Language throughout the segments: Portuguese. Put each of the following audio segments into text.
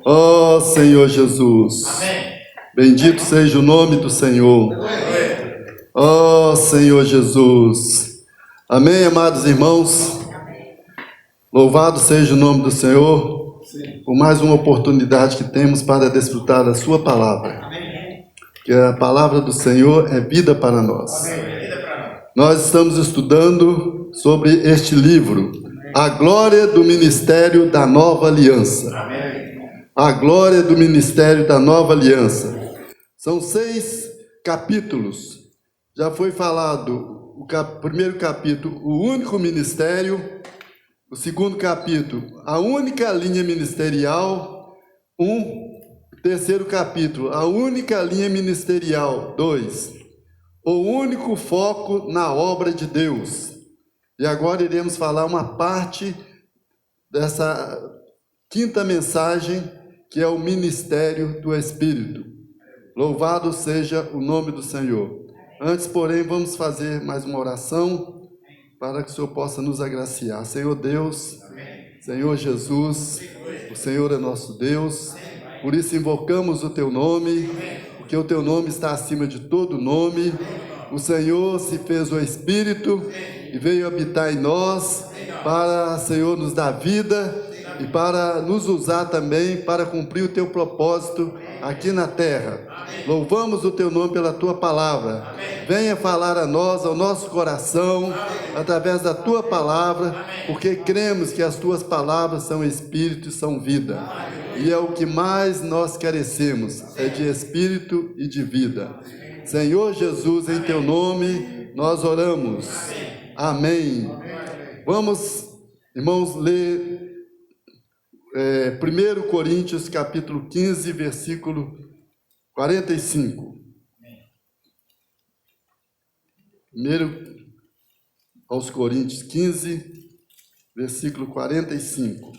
Ó Senhor Jesus, bendito seja o nome do Senhor. Ó Senhor Jesus, amém, amados irmãos. Louvado seja o nome do Senhor por mais uma oportunidade que temos para desfrutar da sua palavra. Que a palavra do Senhor é vida para nós. Nós estamos estudando sobre este livro, A Glória do Ministério da Nova Aliança. A Glória do Ministério da Nova Aliança. São 6 capítulos. Já foi falado o primeiro capítulo, o único ministério. O segundo capítulo, a única linha ministerial. Terceiro capítulo, a única linha ministerial. 2, o único foco na obra de Deus. E agora iremos falar uma parte dessa quinta mensagem, que é o ministério do Espírito. Louvado seja o nome do Senhor. Antes, porém, vamos fazer mais uma oração para que o Senhor possa nos agraciar. Senhor Deus, Senhor Jesus, o Senhor é nosso Deus. Por isso invocamos o Teu nome, porque o Teu nome está acima de todo nome. O Senhor se fez o Espírito e veio habitar em nós para, Senhor, nos dar vida e para nos usar também para cumprir o Teu propósito aqui na terra. Louvamos o Teu nome pela Tua palavra. Venha falar a nós, ao nosso coração, através da Tua palavra, porque cremos que as Tuas palavras são Espírito e são vida. E é o que mais nós carecemos, é de Espírito e de vida. Senhor Jesus, em Teu nome, nós oramos. Amém. Vamos, irmãos, ler 1 Coríntios, capítulo 15, versículo 45. 1 aos Coríntios 15, versículo 45.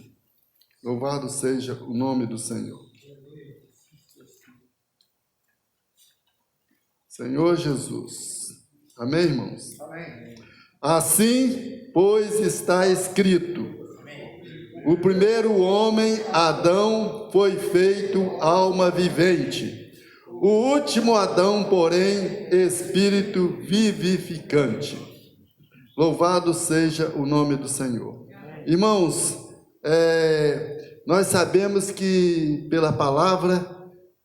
Louvado seja o nome do Senhor. Senhor Jesus. Amém, irmãos? Amém. Assim, pois, está escrito: o primeiro homem, Adão, foi feito alma vivente. O último Adão, porém, espírito vivificante. Louvado seja o nome do Senhor. Irmãos, nós sabemos que pela palavra,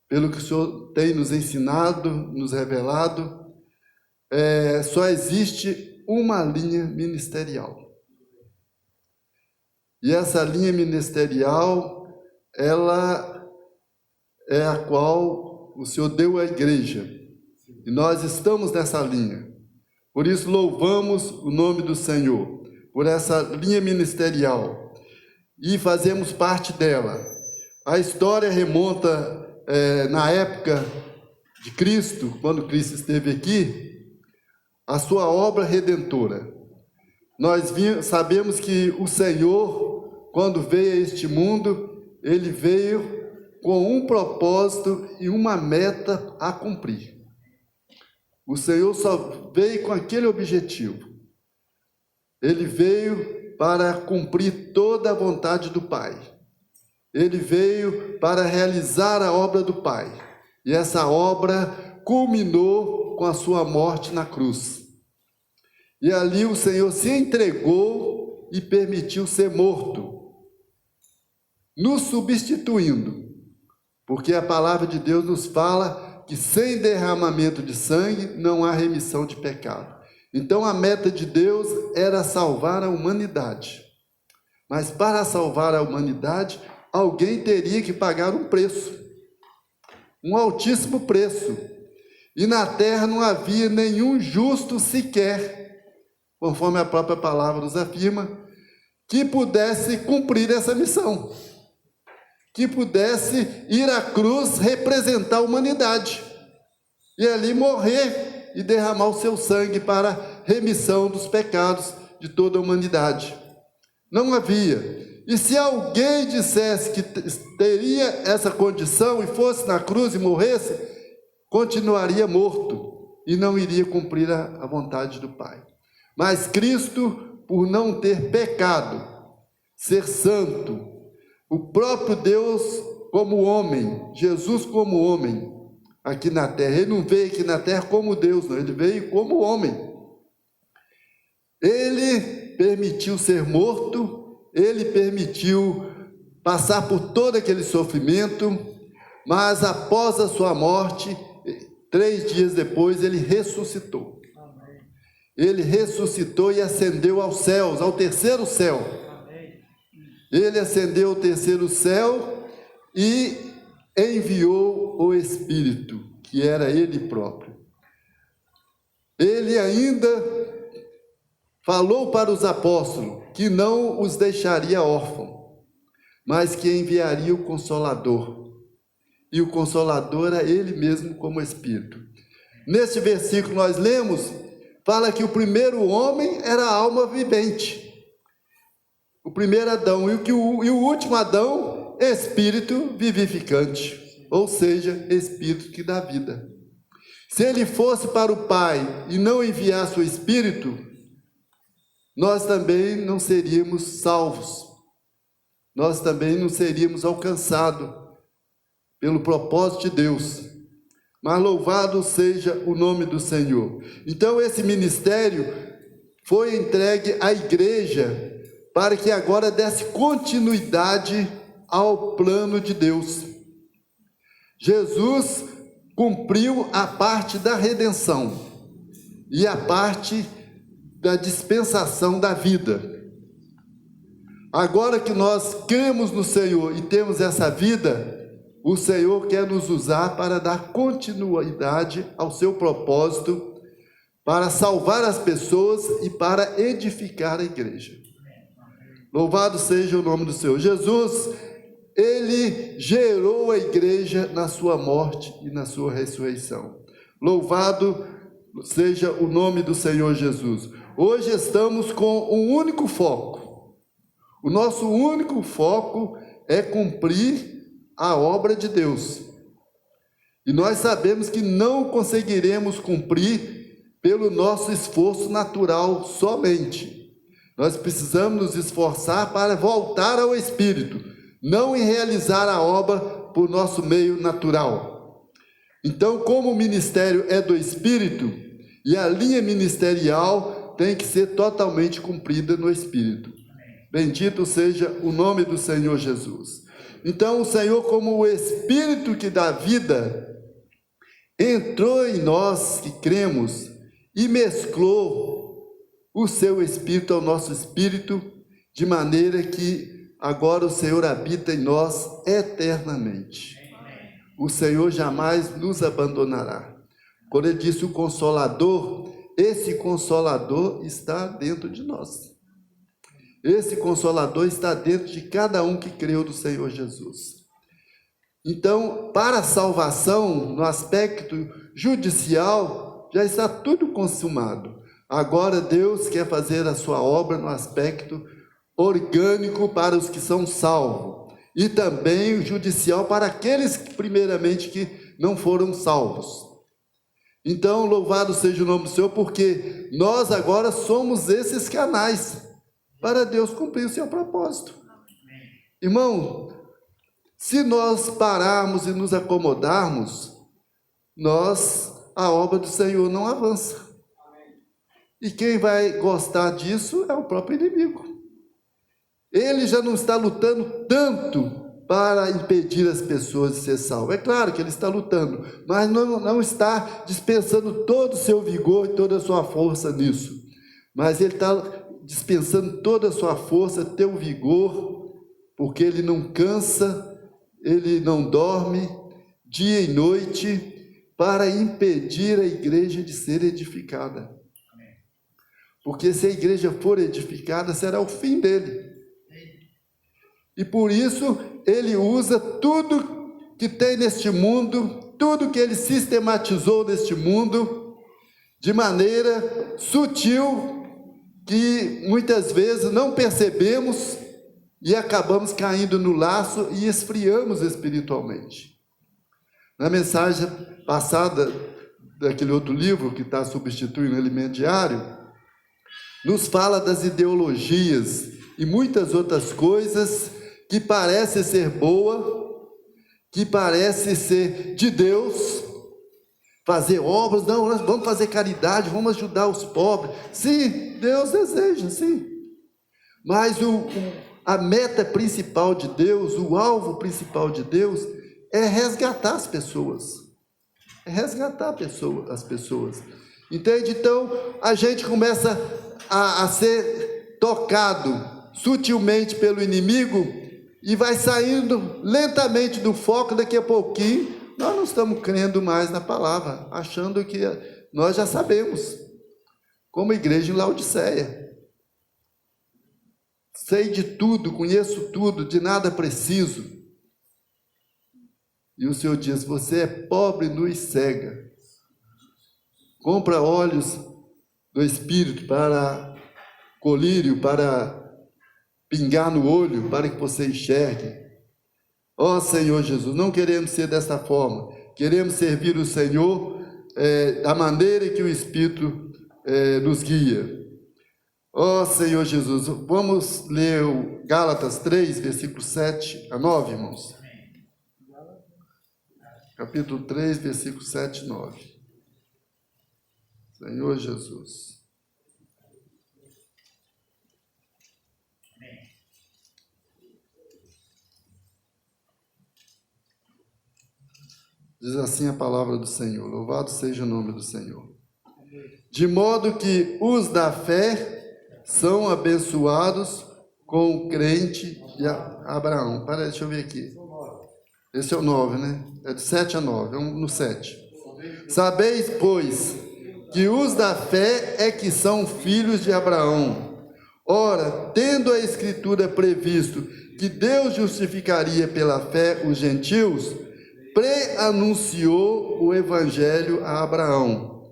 pelo que o Senhor tem nos ensinado, nos revelado, só existe uma linha ministerial. E essa linha ministerial, ela é a qual o Senhor deu à igreja. E nós estamos nessa linha. Por isso louvamos o nome do Senhor, por essa linha ministerial. E fazemos parte dela. A história remonta na época de Cristo, quando Cristo esteve aqui, a sua obra redentora. Nós sabemos que o Senhor, quando veio a este mundo, Ele veio com um propósito e uma meta a cumprir. O Senhor só veio com aquele objetivo. Ele veio para cumprir toda a vontade do Pai. Ele veio para realizar a obra do Pai. E essa obra culminou com a sua morte na cruz. E ali o Senhor se entregou e permitiu ser morto, nos substituindo, porque a palavra de Deus nos fala que sem derramamento de sangue não há remissão de pecado. Então a meta de Deus era salvar a humanidade. Mas para salvar a humanidade, alguém teria que pagar um preço, um altíssimo preço. E na terra não havia nenhum justo sequer, conforme a própria palavra nos afirma, que pudesse cumprir essa missão, que pudesse ir à cruz representar a humanidade, e ali morrer e derramar o seu sangue para remissão dos pecados de toda a humanidade. Não havia. E se alguém dissesse que teria essa condição e fosse na cruz e morresse, continuaria morto e não iria cumprir a vontade do Pai. Mas Cristo, por não ter pecado, ser santo, o próprio Deus como homem, Jesus como homem aqui na terra. Ele não veio aqui na terra como Deus, não, ele veio como homem. Ele permitiu ser morto, ele permitiu passar por todo aquele sofrimento, mas após a sua morte, 3 dias depois, ele ressuscitou. Ele ressuscitou e ascendeu aos céus, ao terceiro céu. Ele ascendeu ao terceiro céu e enviou o Espírito, que era ele próprio. Ele ainda falou para os apóstolos que não os deixaria órfãos, mas que enviaria o Consolador. E o Consolador era ele mesmo como Espírito. Neste versículo nós lemos, fala que o primeiro homem era a alma vivente. O primeiro Adão. E o último Adão, Espírito vivificante. Ou seja, Espírito que dá vida. Se ele fosse para o Pai e não enviasse o Espírito, nós também não seríamos salvos. Nós também não seríamos alcançados pelo propósito de Deus. Mas louvado seja o nome do Senhor. Então esse ministério foi entregue à igreja para que agora desse continuidade ao plano de Deus. Jesus cumpriu a parte da redenção e a parte da dispensação da vida. Agora que nós cremos no Senhor e temos essa vida, o Senhor quer nos usar para dar continuidade ao seu propósito, para salvar as pessoas e para edificar a igreja. Louvado seja o nome do Senhor. Jesus, ele gerou a igreja na sua morte e na sua ressurreição. Louvado seja o nome do Senhor Jesus. Hoje estamos com um único foco. O nosso único foco é cumprir a obra de Deus. E nós sabemos que não conseguiremos cumprir pelo nosso esforço natural somente. Nós precisamos nos esforçar para voltar ao Espírito, não em realizar a obra por nosso meio natural. Então, como o ministério é do Espírito, e a linha ministerial tem que ser totalmente cumprida no Espírito. Bendito seja o nome do Senhor Jesus. Então, o Senhor, como o Espírito que dá vida, entrou em nós que cremos e mesclou o seu Espírito ao nosso Espírito, de maneira que agora o Senhor habita em nós eternamente. O Senhor jamais nos abandonará. Quando ele disse o Consolador, esse Consolador está dentro de nós. Esse Consolador está dentro de cada um que creu no Senhor Jesus. Então, para a salvação, no aspecto judicial, já está tudo consumado. Agora Deus quer fazer a sua obra no aspecto orgânico para os que são salvos. E também o judicial para aqueles, primeiramente, que não foram salvos. Então, louvado seja o nome do Senhor, porque nós agora somos esses canais para Deus cumprir o seu propósito. Irmão, se nós pararmos e nos acomodarmos, a obra do Senhor não avança. E quem vai gostar disso é o próprio inimigo. Ele já não está lutando tanto para impedir as pessoas de ser salvas. É claro que ele está lutando, mas não está dispensando todo o seu vigor e toda a sua força nisso. Mas ele está dispensando toda a sua força, teu vigor, porque ele não cansa, ele não dorme, dia e noite, para impedir a igreja de ser edificada. Porque se a igreja for edificada, será o fim dele. E por isso, ele usa tudo que tem neste mundo, tudo que ele sistematizou neste mundo, de maneira sutil, que muitas vezes não percebemos e acabamos caindo no laço e esfriamos espiritualmente. Na mensagem passada daquele outro livro que está substituindo o Alimento Diário, nos fala das ideologias e muitas outras coisas que parecem ser boas, que parece ser de Deus, fazer obras, não, nós vamos fazer caridade, vamos ajudar os pobres. Sim, Deus deseja, sim. Mas a meta principal de Deus, o alvo principal de Deus, é resgatar as pessoas. É resgatar as pessoas. Entende? Então, a gente começa a ser tocado sutilmente pelo inimigo e vai saindo lentamente do foco. Daqui a pouquinho, nós não estamos crendo mais na palavra, achando que nós já sabemos, como igreja em Laodiceia. Sei de tudo, conheço tudo, de nada preciso. E o Senhor diz: você é pobre, nu e cega. Compra óleos do Espírito para colírio, para pingar no olho, para que você enxergue. Ó Senhor Jesus, não queremos ser dessa forma. Queremos servir o Senhor da maneira que o Espírito nos guia. Ó Senhor Jesus, vamos ler o Gálatas 3, versículo 7 a 9, irmãos. Capítulo 3, versículo 7 e 9. Senhor Jesus. Diz assim a palavra do Senhor: louvado seja o nome do Senhor. De modo que os da fé são abençoados com o crente de Abraão. Deixa eu ver aqui. Esse é o 9, né? É de 7 a 9, no 7. Sabeis, pois, que os da fé é que são filhos de Abraão. Ora, tendo a Escritura previsto que Deus justificaria pela fé os gentios, pré-anunciou o Evangelho a Abraão.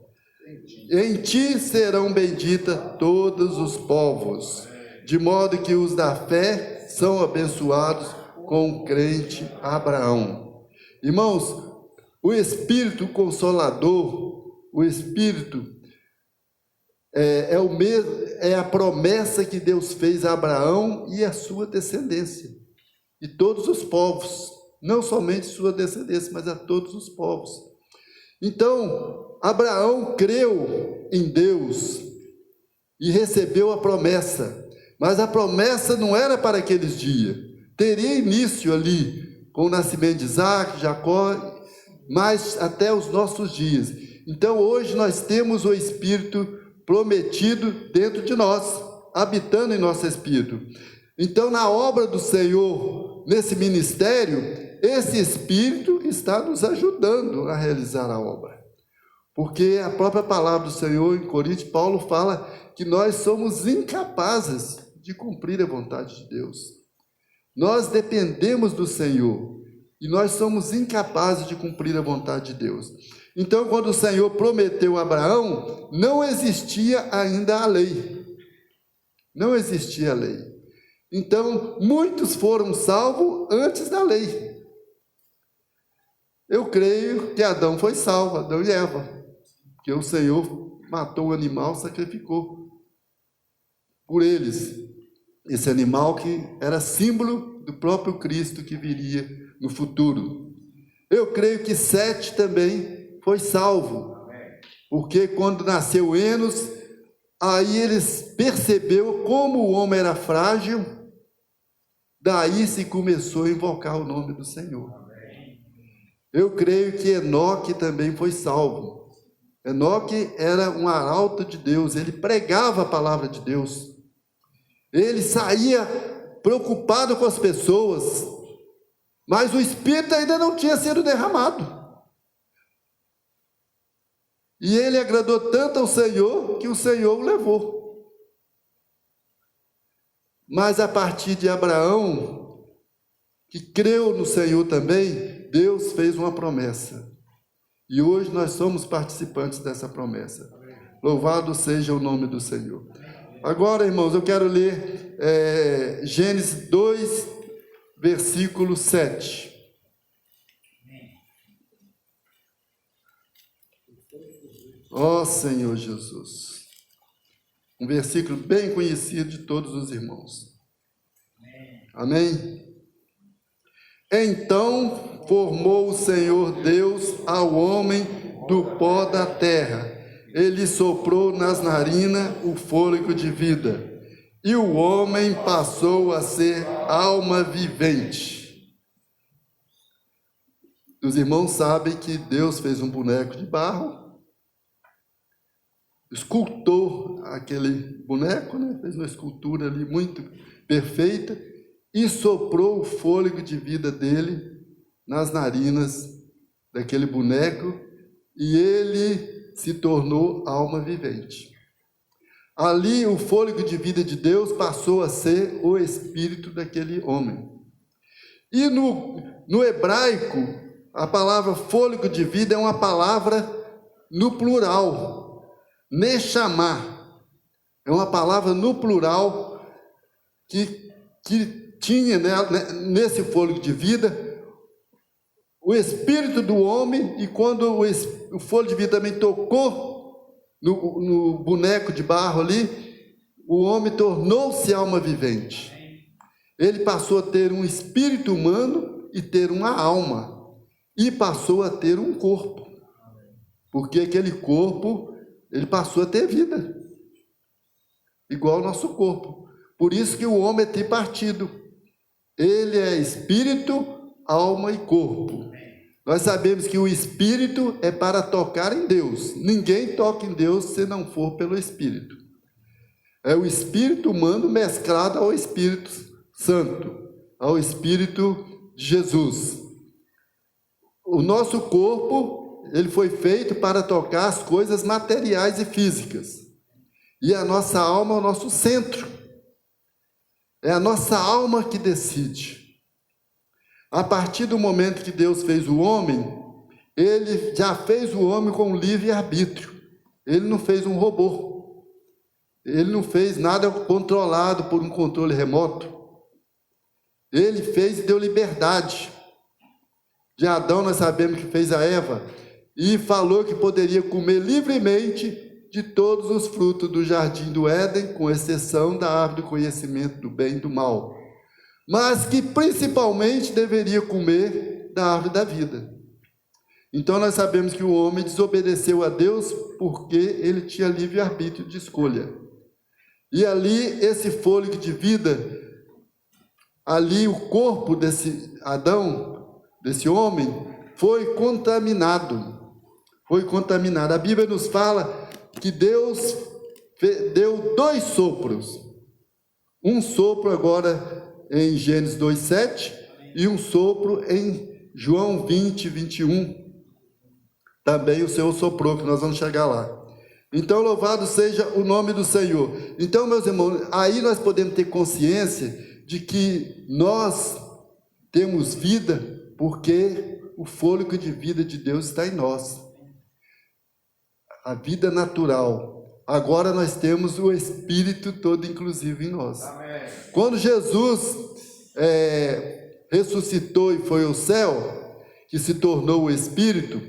Em ti serão benditas todos os povos, de modo que os da fé são abençoados com o crente Abraão. Irmãos, o Espírito Consolador, o Espírito é a promessa que Deus fez a Abraão e a sua descendência, e todos os povos, não somente sua descendência, mas a todos os povos. Então, Abraão creu em Deus e recebeu a promessa, mas a promessa não era para aqueles dias, teria início ali, com o nascimento de Isaac, Jacó, mas até os nossos dias. Então, hoje nós temos o Espírito prometido dentro de nós, habitando em nosso espírito. Então, na obra do Senhor, nesse ministério, esse Espírito está nos ajudando a realizar a obra. Porque a própria palavra do Senhor em Coríntios, Paulo fala que nós somos incapazes de cumprir a vontade de Deus. Nós dependemos do Senhor e nós somos incapazes de cumprir a vontade de Deus. Então, quando o Senhor prometeu a Abraão, não existia ainda a lei. Não existia a lei. Então, muitos foram salvos antes da lei. Eu creio que Adão foi salvo, Adão e Eva, porque o Senhor matou o animal, sacrificou por eles. Esse animal que era símbolo do próprio Cristo que viria no futuro. Eu creio que Sete também foi salvo, porque quando nasceu Enos, aí eles percebeu como o homem era frágil, daí se começou a invocar o nome do Senhor. Eu creio que Enoque também foi salvo. Enoque era um arauto de Deus, ele pregava a palavra de Deus. Ele saía preocupado com as pessoas, mas o Espírito ainda não tinha sido derramado. E ele agradou tanto ao Senhor, que o Senhor o levou. Mas a partir de Abraão, que creu no Senhor também, Deus fez uma promessa. E hoje nós somos participantes dessa promessa. Louvado seja o nome do Senhor. Agora, irmãos, eu quero ler Gênesis 2, versículo 7. Ó Senhor Jesus. Um versículo bem conhecido de todos os irmãos. Amém? Então formou o Senhor Deus ao homem do pó da terra. Ele soprou nas narinas o fôlego de vida, e o homem passou a ser alma vivente. Os irmãos sabem que Deus fez um boneco de barro, escultou aquele boneco, né? Fez uma escultura ali muito perfeita, e soprou o fôlego de vida dele nas narinas daquele boneco, e ele se tornou alma vivente. Ali o fôlego de vida de Deus passou a ser o espírito daquele homem. E no hebraico, a palavra fôlego de vida é uma palavra no plural, Neshama. É uma palavra no plural que tinha, né, nesse fôlego de vida o espírito do homem, e quando o fôlego de vida também tocou no boneco de barro ali, o homem tornou-se alma vivente. Ele passou a ter um espírito humano e ter uma alma, e passou a ter um corpo, porque aquele corpo, ele passou a ter vida, igual ao nosso corpo. Por isso que o homem é tripartido. Ele é espírito, alma e corpo. Nós sabemos que o espírito é para tocar em Deus. Ninguém toca em Deus se não for pelo espírito. É o espírito humano mesclado ao Espírito Santo, ao Espírito de Jesus. O nosso corpo, ele foi feito para tocar as coisas materiais e físicas. E a nossa alma é o nosso centro. É a nossa alma que decide. A partir do momento que Deus fez o homem, ele já fez o homem com livre-arbítrio. Ele não fez um robô. Ele não fez nada controlado por um controle remoto. Ele fez e deu liberdade. De Adão nós sabemos que fez a Eva, e falou que poderia comer livremente de todos os frutos do jardim do Éden, com exceção da árvore do conhecimento do bem e do mal, mas que principalmente deveria comer da árvore da vida. Então nós sabemos que o homem desobedeceu a Deus porque ele tinha livre-arbítrio de escolha. E ali, esse fôlego de vida, ali o corpo desse Adão, desse homem, foi contaminado. Foi contaminado. A Bíblia nos fala que Deus deu 2 sopros. Um sopro agora em Gênesis 2:7, e um sopro em João 20:21. Também o Senhor soprou, que nós vamos chegar lá. Então, louvado seja o nome do Senhor. Então, meus irmãos, aí nós podemos ter consciência de que nós temos vida, porque o fôlego de vida de Deus está em nós. A vida natural. Agora nós temos o Espírito todo inclusive em nós. Amém. Quando Jesus ressuscitou e foi ao céu, que se tornou o Espírito,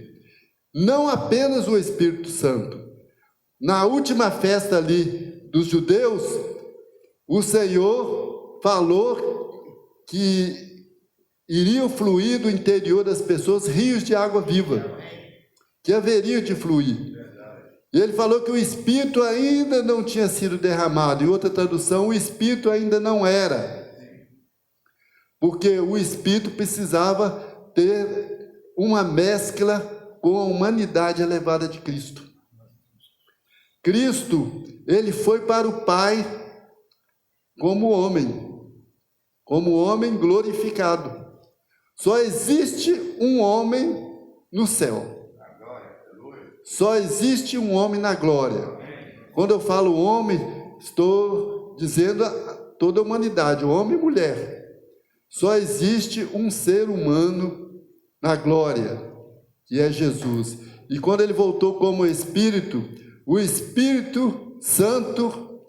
não apenas o Espírito Santo. Na última festa ali dos judeus, o Senhor falou que iriam fluir do interior das pessoas rios de água viva, que haveriam de fluir. E ele falou que o Espírito ainda não tinha sido derramado. Em outra tradução, o Espírito ainda não era. Porque o Espírito precisava ter uma mescla com a humanidade elevada de Cristo. Cristo, ele foi para o Pai como homem glorificado. Só existe um homem no céu. Só existe um homem na glória. Quando eu falo homem, estou dizendo toda a humanidade, homem e mulher. Só existe um ser humano na glória, que é Jesus. E quando ele voltou como Espírito, o Espírito Santo,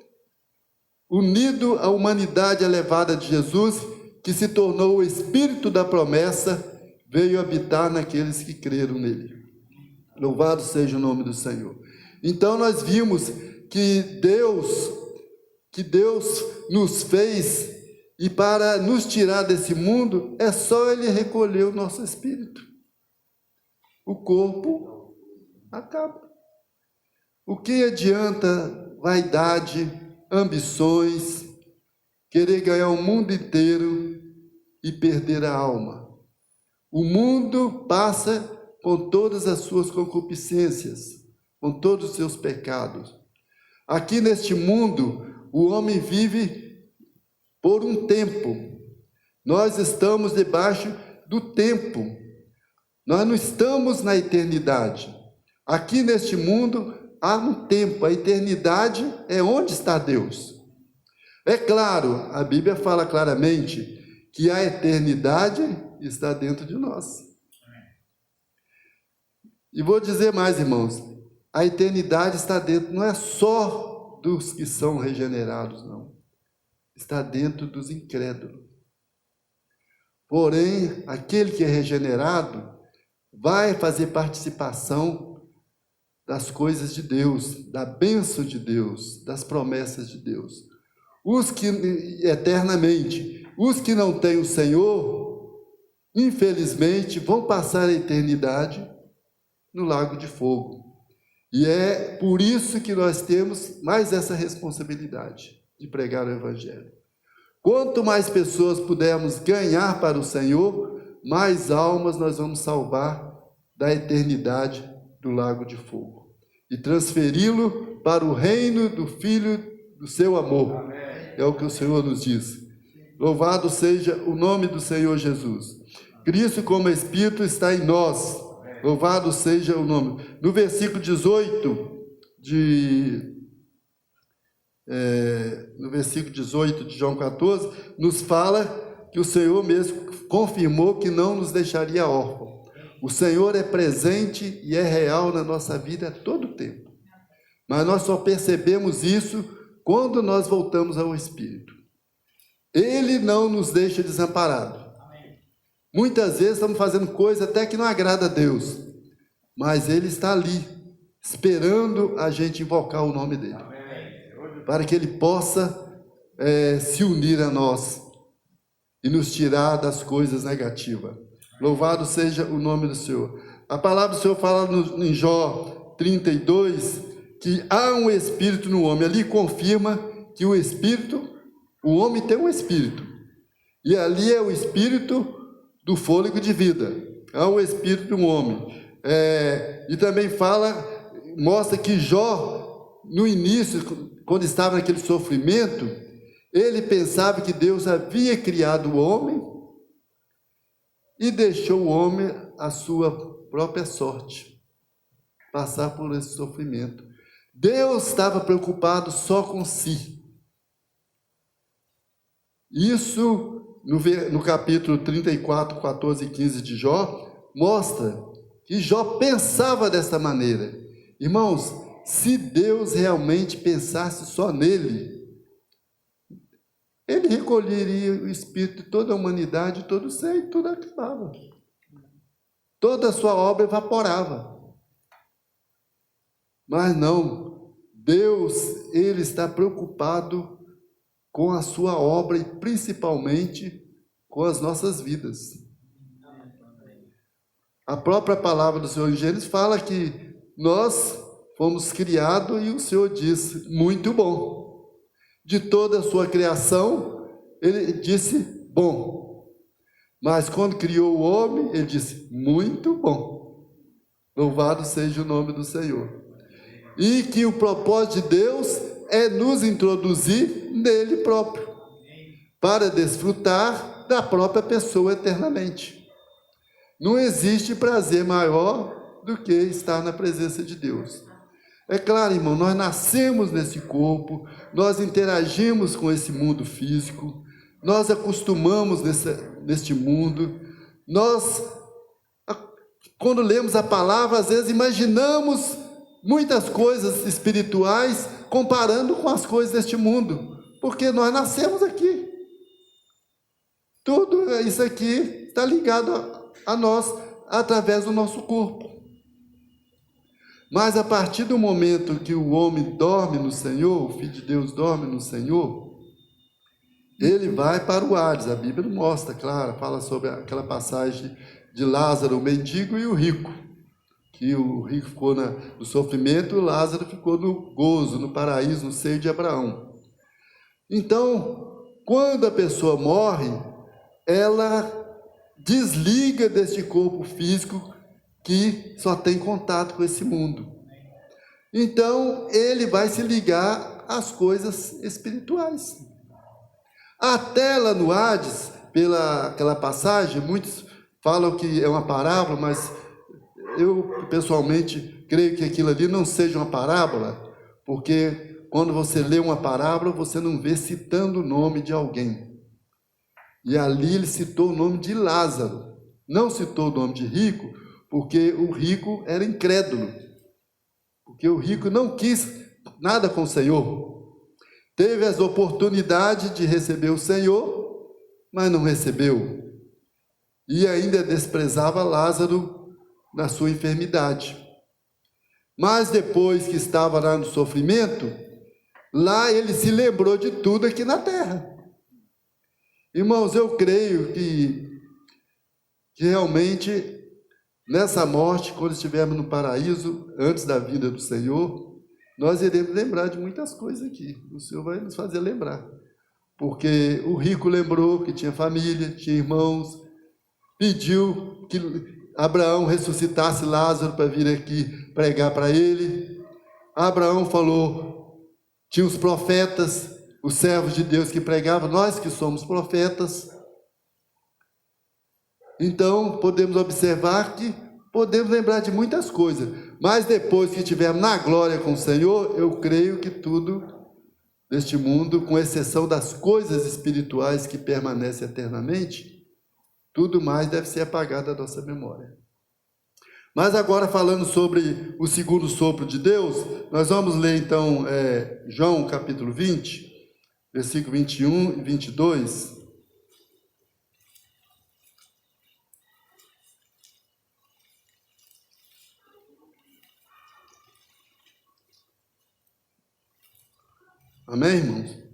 unido à humanidade elevada de Jesus, que se tornou o Espírito da promessa, veio habitar naqueles que creram nele. Louvado seja o nome do Senhor. Então nós vimos que Deus nos fez E para nos tirar desse mundo, é só Ele recolher o nosso espírito. O corpo acaba. O que adianta vaidade, ambições, querer ganhar o mundo inteiro e perder a alma? O mundo passa com todas as suas concupiscências, com todos os seus pecados. Aqui neste mundo, o homem vive por um tempo. Nós estamos debaixo do tempo. Nós não estamos na eternidade. Aqui neste mundo há um tempo. A eternidade é onde está Deus. É claro, a Bíblia fala claramente que a eternidade está dentro de nós. E vou dizer mais, irmãos, a eternidade está dentro, não é só dos que são regenerados, não. Está dentro dos incrédulos. Porém, aquele que é regenerado vai fazer participação das coisas de Deus, da bênção de Deus, das promessas de Deus. Os que eternamente, os que não têm o Senhor, infelizmente, vão passar a eternidade no lago de fogo. E é por isso que nós temos mais essa responsabilidade de pregar o Evangelho. Quanto mais pessoas pudermos ganhar para o Senhor, mais almas nós vamos salvar da eternidade do lago de fogo e transferi-lo para o reino do Filho do seu amor. Amém. É o que o Senhor nos diz. Louvado seja o nome do Senhor Jesus. Cristo como Espírito está em nós. Louvado seja o nome. No versículo 18 no versículo 18 de João 14, nos fala que o Senhor mesmo confirmou que não nos deixaria órfãos. O Senhor é presente e é real na nossa vida a todo tempo. Mas nós só percebemos isso quando nós voltamos ao Espírito. Ele não nos deixa desamparados. Muitas vezes estamos fazendo coisa até que não agrada a Deus, mas Ele está ali, esperando a gente invocar o nome dEle, para que Ele possa se unir a nós e nos tirar das coisas negativas. Louvado seja o nome do Senhor. A palavra do Senhor fala em Jó 32, que há um espírito no homem. Ali confirma que o espírito, o homem tem um espírito. E ali é o espírito do fôlego de vida. Há um espírito no homem. E também mostra que Jó, no início, quando estava naquele sofrimento, ele pensava que Deus havia criado o homem e deixou o homem à sua própria sorte, passar por esse sofrimento. Deus estava preocupado só com si. Isso, no capítulo 34, 14 e 15 de Jó, mostra que Jó pensava dessa maneira. Irmãos, se Deus realmente pensasse só nele, Ele recolheria o espírito de toda a humanidade, todo o ser, e tudo acabava. Toda a sua obra evaporava. Mas não, Deus, Ele está preocupado com a sua obra e principalmente com as nossas vidas. A própria palavra do Senhor em Gênesis fala que nós fomos criados e o Senhor disse, muito bom. De toda a sua criação, Ele disse, bom. Mas quando criou o homem, Ele disse, muito bom. Louvado seja o nome do Senhor. E que o propósito de Deus é nos introduzir nele próprio, para desfrutar da própria pessoa eternamente. Não existe prazer maior do que estar na presença de Deus. É claro, irmão, nós nascemos nesse corpo, nós interagimos com esse mundo físico, nós acostumamos neste mundo, nós, quando lemos a palavra, às vezes imaginamos muitas coisas espirituais comparando com as coisas deste mundo, porque nós nascemos aqui. Tudo isso aqui está ligado a nós através do nosso corpo. Mas a partir do momento que o homem dorme no Senhor, o Filho de Deus dorme no Senhor, Ele vai para o Hades. A Bíblia mostra, claro, fala sobre aquela passagem de Lázaro, o mendigo, e o rico. Que o rico ficou no sofrimento, e o Lázaro ficou no gozo, no paraíso, no seio de Abraão. Então, quando a pessoa morre, ela desliga deste corpo físico que só tem contato com esse mundo. Então, ele vai se ligar às coisas espirituais. Até lá no Hades, pela aquela passagem, muitos falam que é uma parábola, mas eu pessoalmente creio que aquilo ali não seja uma parábola, porque quando você lê uma parábola, você não vê citando o nome de alguém. E ali ele citou o nome de Lázaro, não citou o nome de rico, porque o rico era incrédulo, porque o rico não quis nada com o Senhor. Teve as oportunidades de receber o Senhor, mas não recebeu. E ainda desprezava Lázaro na sua enfermidade. Mas depois que estava lá no sofrimento, lá ele se lembrou de tudo aqui na terra. Irmãos, eu creio que realmente nessa morte, quando estivermos no paraíso, antes da vinda do Senhor, nós iremos lembrar de muitas coisas aqui. O Senhor vai nos fazer lembrar. Porque o rico lembrou que tinha família, tinha irmãos, pediu que Abraão ressuscitasse Lázaro para vir aqui pregar para ele. Abraão falou, tinha os profetas, os servos de Deus que pregavam, nós que somos profetas. Então, podemos observar que podemos lembrar de muitas coisas, mas depois que estivermos na glória com o Senhor, eu creio que tudo deste mundo, com exceção das coisas espirituais que permanecem eternamente, tudo mais deve ser apagado da nossa memória. Mas agora, falando sobre o segundo sopro de Deus, nós vamos ler então João capítulo 20, versículo 21 e 22. Amém, irmãos?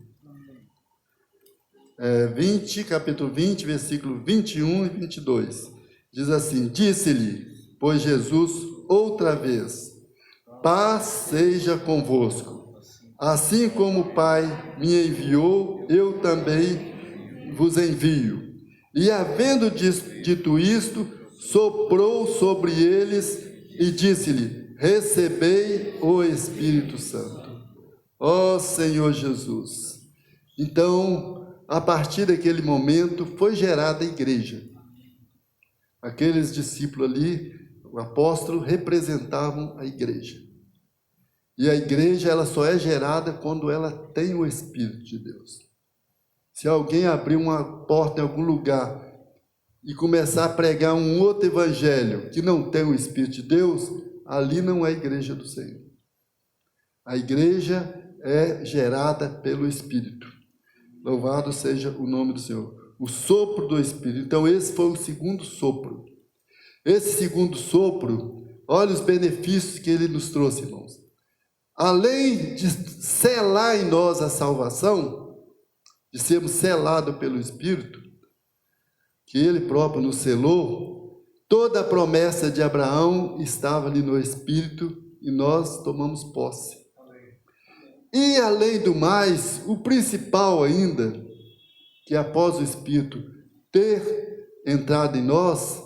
20, capítulo 20, versículo 21 e 22. Diz assim, disse-lhe, pois Jesus, outra vez, paz seja convosco. Assim como o Pai me enviou, eu também vos envio. E havendo dito isto, soprou sobre eles e disse-lhe, recebei o Espírito Santo. Ó Senhor Jesus. Então, a partir daquele momento, foi gerada a igreja. Aqueles discípulos ali, o apóstolo, representavam a igreja. E a igreja, ela só é gerada quando ela tem o Espírito de Deus. Se alguém abrir uma porta em algum lugar e começar a pregar um outro evangelho que não tem o Espírito de Deus, ali não é a igreja do Senhor. A igreja é gerada pelo Espírito. Louvado seja o nome do Senhor. O sopro do Espírito. Então, esse foi o segundo sopro. Esse segundo sopro, olha os benefícios que ele nos trouxe, irmãos. Além de selar em nós a salvação, de sermos selados pelo Espírito, que ele próprio nos selou, toda a promessa de Abraão estava ali no Espírito e nós tomamos posse. E, além do mais, o principal ainda, que após o Espírito ter entrado em nós,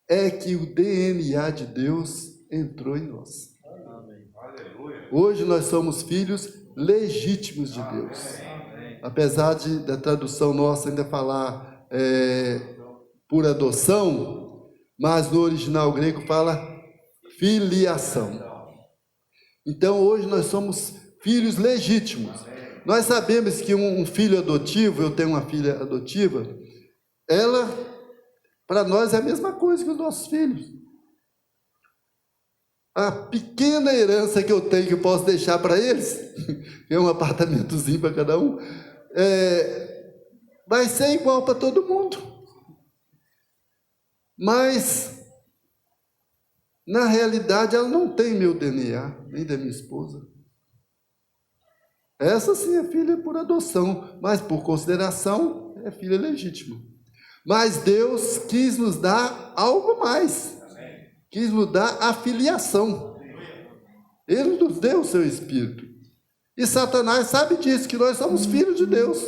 é que o DNA de Deus entrou em nós. Hoje nós somos filhos legítimos de Deus. Apesar da tradução nossa ainda falar por adoção, mas no original grego fala filiação. Então, hoje nós somos filhos legítimos. Nós sabemos que um filho adotivo, eu tenho uma filha adotiva, ela, para nós, é a mesma coisa que os nossos filhos. A pequena herança que eu tenho, que eu posso deixar para eles, que é um apartamentozinho para cada um, vai ser igual para todo mundo. Mas, na realidade, ela não tem meu DNA, nem da minha esposa. Essa sim é filha por adoção, mas por consideração é filha legítima. Mas Deus quis nos dar algo mais. Quis nos dar a filiação. Ele nos deu o seu Espírito. E Satanás sabe disso, que nós somos filhos de Deus.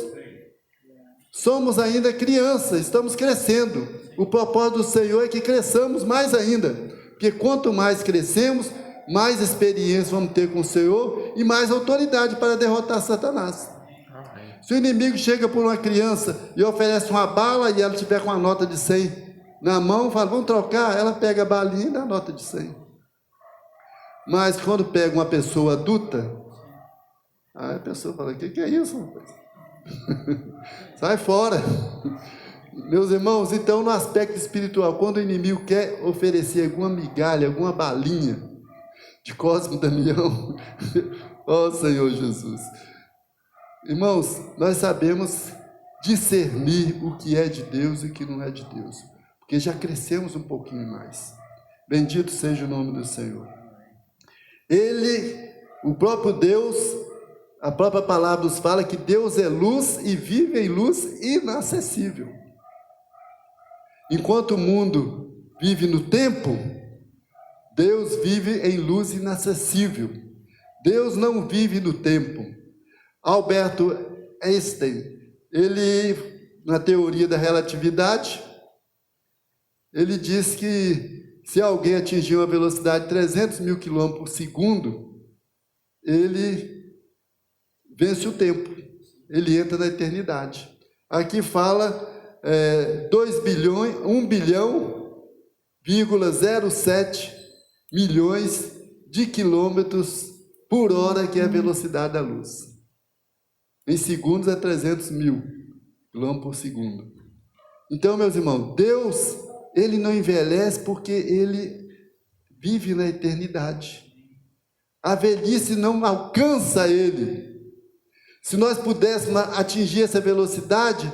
Somos ainda crianças, estamos crescendo. O propósito do Senhor é que cresçamos mais ainda. Porque quanto mais crescemos, mais experiência vamos ter com o Senhor e mais autoridade para derrotar Satanás. Se o inimigo chega por uma criança e oferece uma bala e ela tiver com a nota de 100 na mão, fala, vamos trocar, ela pega a balinha e dá a nota de 100. Mas quando pega uma pessoa adulta, aí a pessoa fala, o que é isso, rapaz? Sai fora. Meus irmãos, então no aspecto espiritual, quando o inimigo quer oferecer alguma migalha, alguma balinha de Cosme e Damião, ó Senhor Jesus, irmãos, nós sabemos discernir o que é de Deus e o que não é de Deus, porque já crescemos um pouquinho mais. Bendito seja o nome do Senhor. Ele, o próprio Deus, a própria palavra nos fala que Deus é luz e vive em luz inacessível. Enquanto o mundo vive no tempo, Deus vive em luz inacessível. Deus não vive no tempo. Albert Einstein, ele, na teoria da relatividade, ele diz que se alguém atingir uma velocidade de 300 mil km por segundo, ele vence o tempo, ele entra na eternidade. Aqui fala 1,07 bilhões de quilômetros por hora, que é a velocidade da luz. Em segundos é 300 mil quilômetros por segundo. Então, meus irmãos, Deus, ele não envelhece porque ele vive na eternidade. A velhice não alcança ele. Se nós pudéssemos atingir essa velocidade,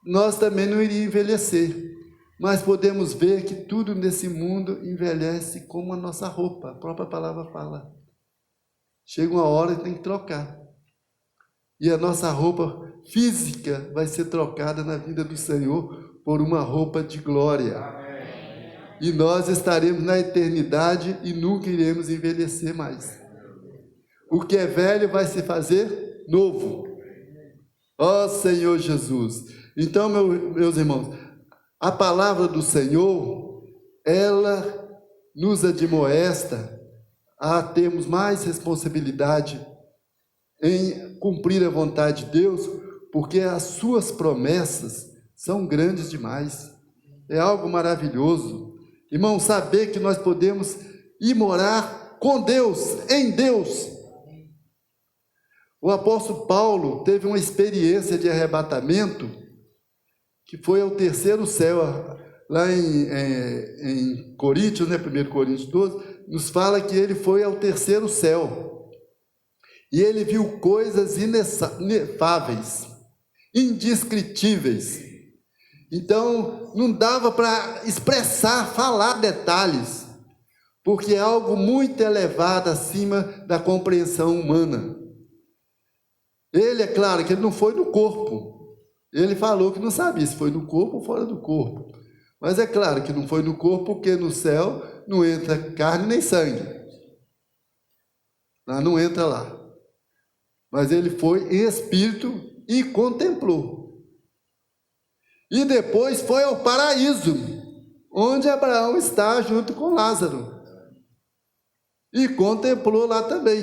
nós também não iríamos envelhecer. Mas podemos ver que tudo nesse mundo envelhece como a nossa roupa. A própria palavra fala. Chega uma hora e tem que trocar. E a nossa roupa física vai ser trocada na vida do Senhor por uma roupa de glória. E nós estaremos na eternidade e nunca iremos envelhecer mais. O que é velho vai se fazer novo. Ó Senhor Jesus. Então, meus irmãos, a palavra do Senhor, ela nos admoesta a termos mais responsabilidade em cumprir a vontade de Deus, porque as suas promessas são grandes demais. É algo maravilhoso. Irmão, saber que nós podemos ir morar com Deus, em Deus. O apóstolo Paulo teve uma experiência de arrebatamento que foi ao terceiro céu, lá em Coríntios, 1 Coríntios 12, nos fala que ele foi ao terceiro céu. E ele viu coisas inefáveis, indescritíveis. Então, não dava para expressar, falar detalhes, porque é algo muito elevado acima da compreensão humana. Ele, é claro que ele não foi no corpo. Ele falou que não sabia se foi no corpo ou fora do corpo. Mas é claro que não foi no corpo, porque no céu não entra carne nem sangue. Não entra lá. Mas ele foi em espírito e contemplou. E depois foi ao paraíso, onde Abraão está junto com Lázaro. E contemplou lá também.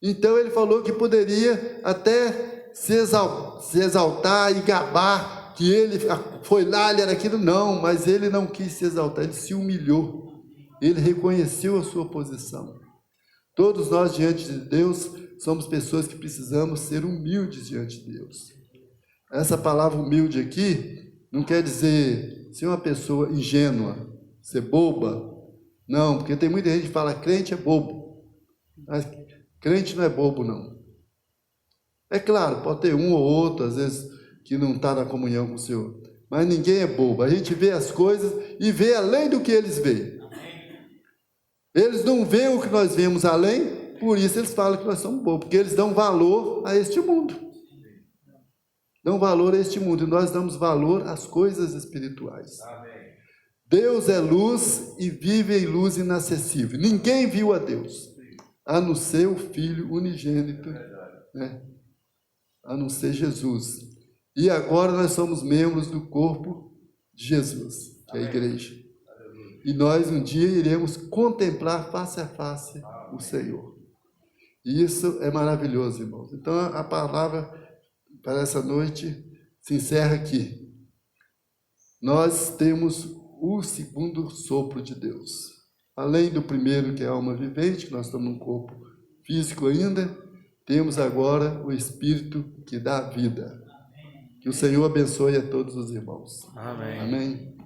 Então ele falou que poderia até se exaltar e gabar, que ele foi lá, ele era aquilo. Não, mas ele não quis se exaltar, ele se humilhou. Ele reconheceu a sua posição. Todos nós diante de Deus somos pessoas que precisamos ser humildes diante de Deus. Essa palavra humilde aqui não quer dizer ser uma pessoa ingênua, ser boba. Não, porque tem muita gente que fala crente é bobo. Mas crente não é bobo, não. É claro, pode ter um ou outro, às vezes, que não está na comunhão com o Senhor. Mas ninguém é bobo. A gente vê as coisas e vê além do que eles veem. Eles não veem o que nós vemos além, Por isso eles falam que nós somos bobos, porque eles dão valor a este mundo. Dão valor a este mundo, e nós damos valor às coisas espirituais. Amém. Deus é luz e vive em luz inacessível. Ninguém viu a Deus, a não ser o Filho unigênito, né? A não ser Jesus. E agora nós somos membros do corpo de Jesus, que é a igreja. E nós um dia iremos contemplar face a face o Senhor. E isso é maravilhoso, irmãos. Então a palavra para essa noite se encerra aqui. Nós temos o segundo sopro de Deus. Além do primeiro, que é a alma vivente, que nós estamos num corpo físico ainda, temos agora o Espírito que dá vida. Que o Senhor abençoe a todos os irmãos. Amém. Amém.